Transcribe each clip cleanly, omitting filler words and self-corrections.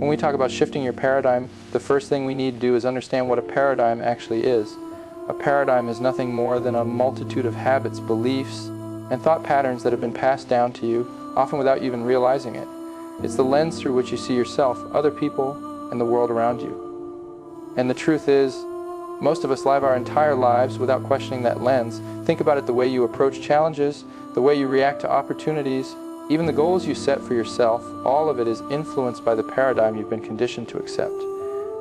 When we talk about shifting your paradigm, the first thing we need to do is understand what a paradigm actually is. A paradigm is nothing more than a multitude of habits, beliefs, and thought patterns that have been passed down to you, often without you even realizing it. It's the lens through which you see yourself, other people, and the world around you. And the truth is, most of us live our entire lives without questioning that lens. Think about it: the way you approach challenges, the way you react to opportunities, even the goals you set for yourself, all of it is influenced by the paradigm you've been conditioned to accept.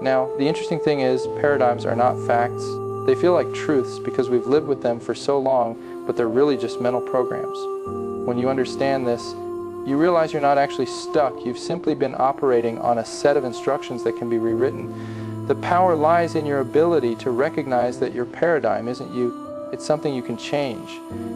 Now, the interesting thing is, paradigms are not facts. They feel like truths because we've lived with them for so long, but they're really just mental programs. When you understand this, you realize you're not actually stuck. You've simply been operating on a set of instructions that can be rewritten. The power lies in your ability to recognize that your paradigm isn't you. It's something you can change.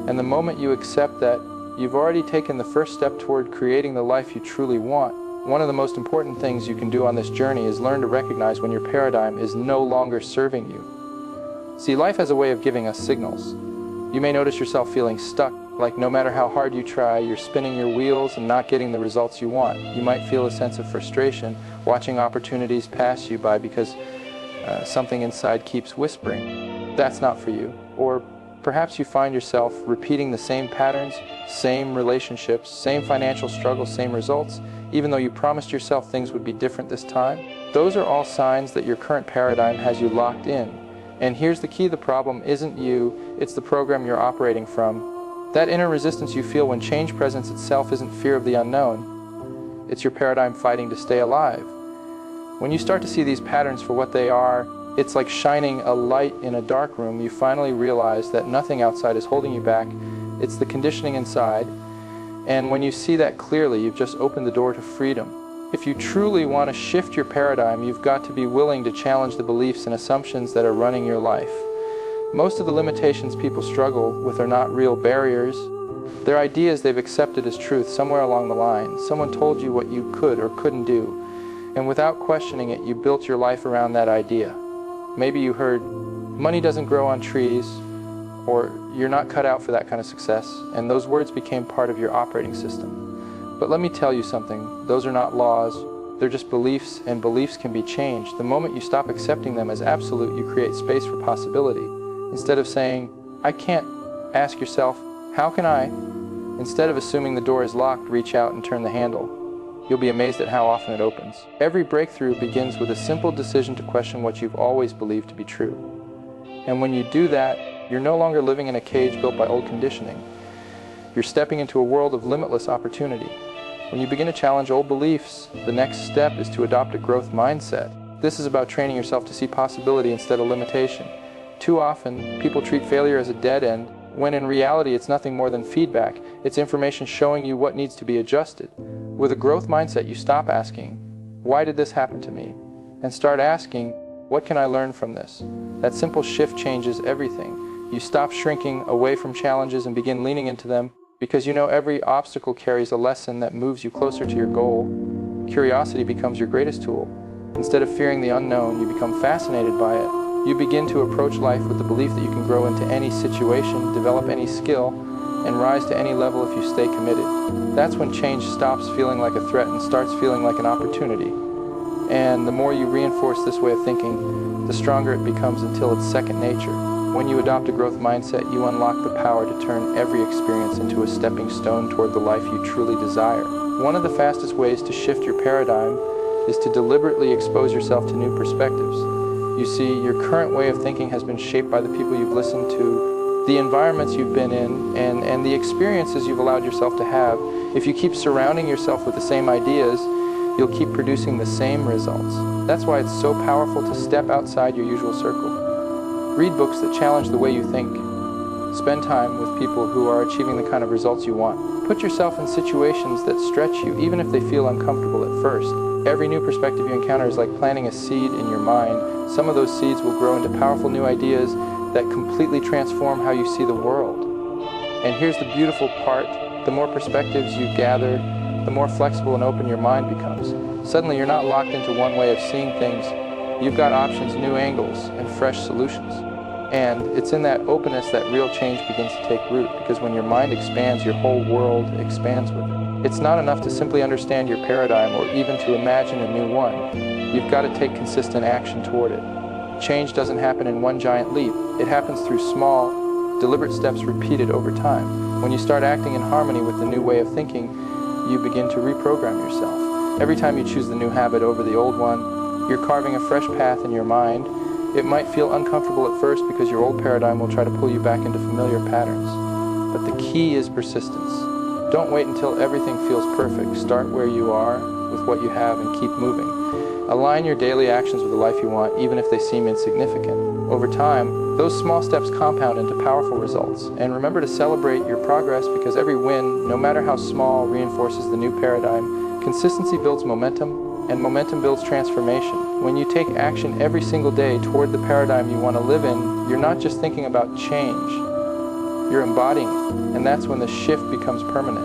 And the moment you accept that, you've already taken the first step toward creating the life you truly want. One of the most important things you can do on this journey is learn to recognize when your paradigm is no longer serving you. See, life has a way of giving us signals. You may notice yourself feeling stuck, like no matter how hard you try, you're spinning your wheels and not getting the results you want. You might feel a sense of frustration watching opportunities pass you by because something inside keeps whispering, that's not for you. Or perhaps you find yourself repeating the same patterns, same relationships, same financial struggles, same results, even though you promised yourself things would be different this time. Those are all signs that your current paradigm has you locked in. And here's the key: the problem isn't you, it's the program you're operating from. That inner resistance you feel when change presents itself isn't fear of the unknown. It's your paradigm fighting to stay alive. When you start to see these patterns for what they are, it's like shining a light in a dark room. You finally realize that nothing outside is holding you back. It's the conditioning inside. And when you see that clearly, you've just opened the door to freedom. If you truly want to shift your paradigm, you've got to be willing to challenge the beliefs and assumptions that are running your life. Most of the limitations people struggle with are not real barriers. They're ideas they've accepted as truth somewhere along the line. Someone told you what you could or couldn't do, and without questioning it, you built your life around that idea. Maybe you heard, money doesn't grow on trees, or you're not cut out for that kind of success, and those words became part of your operating system. But let me tell you something, those are not laws, they're just beliefs, and beliefs can be changed. The moment you stop accepting them as absolute, you create space for possibility. Instead of saying, I can't, ask yourself, how can I? Instead of assuming the door is locked, reach out and turn the handle. You'll be amazed at how often it opens. Every breakthrough begins with a simple decision to question what you've always believed to be true. And when you do that, you're no longer living in a cage built by old conditioning. You're stepping into a world of limitless opportunity. When you begin to challenge old beliefs, the next step is to adopt a growth mindset. This is about training yourself to see possibility instead of limitation. Too often, people treat failure as a dead end, when in reality it's nothing more than feedback. It's information showing you what needs to be adjusted. With a growth mindset, you stop asking, why did this happen to me? And start asking, what can I learn from this? That simple shift changes everything. You stop shrinking away from challenges and begin leaning into them, because you know every obstacle carries a lesson that moves you closer to your goal. Curiosity becomes your greatest tool. Instead of fearing the unknown, you become fascinated by it. You begin to approach life with the belief that you can grow into any situation, develop any skill, and rise to any level if you stay committed. That's when change stops feeling like a threat and starts feeling like an opportunity. And the more you reinforce this way of thinking, the stronger it becomes until it's second nature. When you adopt a growth mindset, you unlock the power to turn every experience into a stepping stone toward the life you truly desire. One of the fastest ways to shift your paradigm is to deliberately expose yourself to new perspectives. You see, your current way of thinking has been shaped by the people you've listened to, the environments you've been in, and the experiences you've allowed yourself to have. If you keep surrounding yourself with the same ideas, you'll keep producing the same results. That's why it's so powerful to step outside your usual circle. Read books that challenge the way you think. Spend time with people who are achieving the kind of results you want. Put yourself in situations that stretch you, even if they feel uncomfortable at first. Every new perspective you encounter is like planting a seed in your mind. Some of those seeds will grow into powerful new ideas that completely transform how you see the world. And here's the beautiful part. The more perspectives you gather, the more flexible and open your mind becomes. Suddenly you're not locked into one way of seeing things. You've got options, new angles, and fresh solutions. And it's in that openness that real change begins to take root, because when your mind expands, your whole world expands with it. It's not enough to simply understand your paradigm or even to imagine a new one. You've got to take consistent action toward it. Change doesn't happen in one giant leap. It happens through small, deliberate steps repeated over time. When you start acting in harmony with the new way of thinking, you begin to reprogram yourself. Every time you choose the new habit over the old one, you're carving a fresh path in your mind. It might feel uncomfortable at first because your old paradigm will try to pull you back into familiar patterns. But the key is persistence. Don't wait until everything feels perfect. Start where you are with what you have and keep moving. Align your daily actions with the life you want, even if they seem insignificant. Over time, those small steps compound into powerful results. And remember to celebrate your progress, because every win, no matter how small, reinforces the new paradigm. Consistency builds momentum, and momentum builds transformation. When you take action every single day toward the paradigm you want to live in, you're not just thinking about change, you're embodying it, and that's when the shift becomes permanent.